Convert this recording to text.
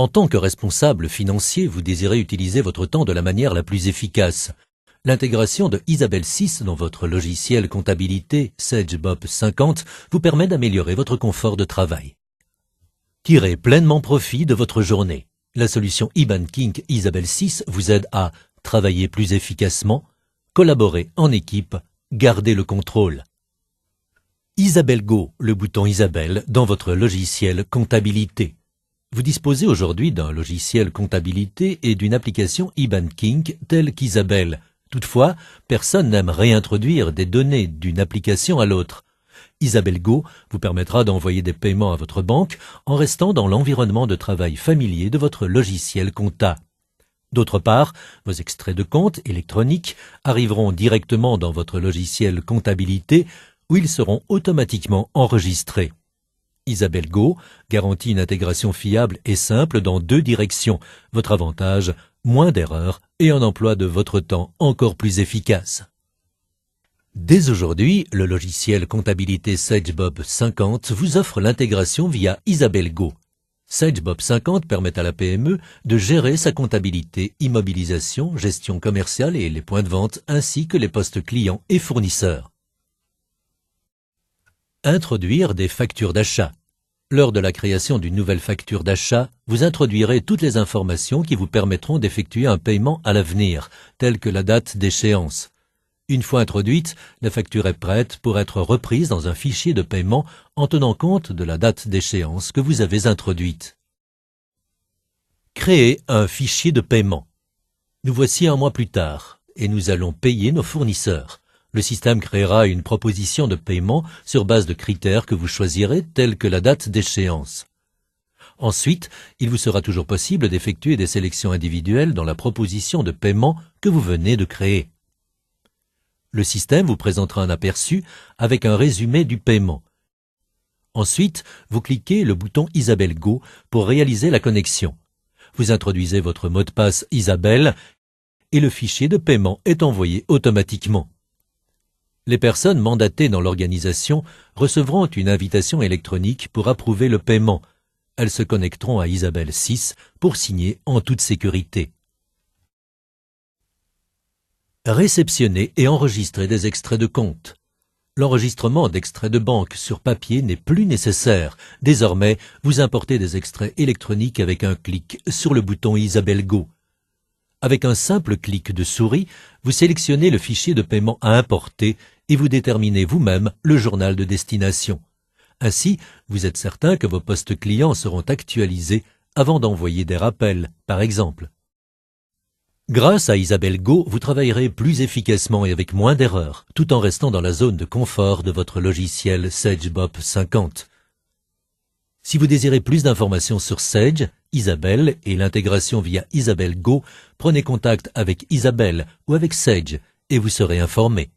En tant que responsable financier, vous désirez utiliser votre temps de la manière la plus efficace. L'intégration de Isabelle 6 dans votre logiciel comptabilité SageBob 50 vous permet d'améliorer votre confort de travail. Tirez pleinement profit de votre journée. La solution e-banking Isabelle 6 vous aide à travailler plus efficacement, collaborer en équipe, garder le contrôle. Isabelle Go, le bouton Isabelle dans votre logiciel comptabilité. Vous disposez aujourd'hui d'un logiciel comptabilité et d'une application e-banking telle qu'Isabelle. Toutefois, personne n'aime réintroduire des données d'une application à l'autre. Isabelle Go vous permettra d'envoyer des paiements à votre banque en restant dans l'environnement de travail familier de votre logiciel compta. D'autre part, vos extraits de compte électroniques arriveront directement dans votre logiciel comptabilité où ils seront automatiquement enregistrés. Isabelle Go garantit une intégration fiable et simple dans 2 directions. Votre avantage, moins d'erreurs et un emploi de votre temps encore plus efficace. Dès aujourd'hui, le logiciel comptabilité SageBob 50 vous offre l'intégration via Isabelle Go. SageBob 50 permet à la PME de gérer sa comptabilité, immobilisation, gestion commerciale et les points de vente ainsi que les postes clients et fournisseurs. Introduire des factures d'achat. Lors de la création d'une nouvelle facture d'achat, vous introduirez toutes les informations qui vous permettront d'effectuer un paiement à l'avenir, telles que la date d'échéance. Une fois introduite, la facture est prête pour être reprise dans un fichier de paiement en tenant compte de la date d'échéance que vous avez introduite. Créer un fichier de paiement. Nous voici un mois plus tard et nous allons payer nos fournisseurs. Le système créera une proposition de paiement sur base de critères que vous choisirez tels que la date d'échéance. Ensuite, il vous sera toujours possible d'effectuer des sélections individuelles dans la proposition de paiement que vous venez de créer. Le système vous présentera un aperçu avec un résumé du paiement. Ensuite, vous cliquez le bouton Isabelle Go pour réaliser la connexion. Vous introduisez votre mot de passe Isabelle et le fichier de paiement est envoyé automatiquement. Les personnes mandatées dans l'organisation recevront une invitation électronique pour approuver le paiement. Elles se connecteront à Isabelle 6 pour signer en toute sécurité. Réceptionner et enregistrer des extraits de compte. L'enregistrement d'extraits de banque sur papier n'est plus nécessaire. Désormais, vous importez des extraits électroniques avec un clic sur le bouton Isabelle Go. Avec un simple clic de souris, vous sélectionnez le fichier de paiement à importer et vous déterminez vous-même le journal de destination. Ainsi, vous êtes certain que vos postes clients seront actualisés avant d'envoyer des rappels, par exemple. Grâce à Isabelle Go, vous travaillerez plus efficacement et avec moins d'erreurs, tout en restant dans la zone de confort de votre logiciel SageBob 50. Si vous désirez plus d'informations sur Sage, Isabelle et l'intégration via Isabelle Go, prenez contact avec Isabelle ou avec Sage et vous serez informé.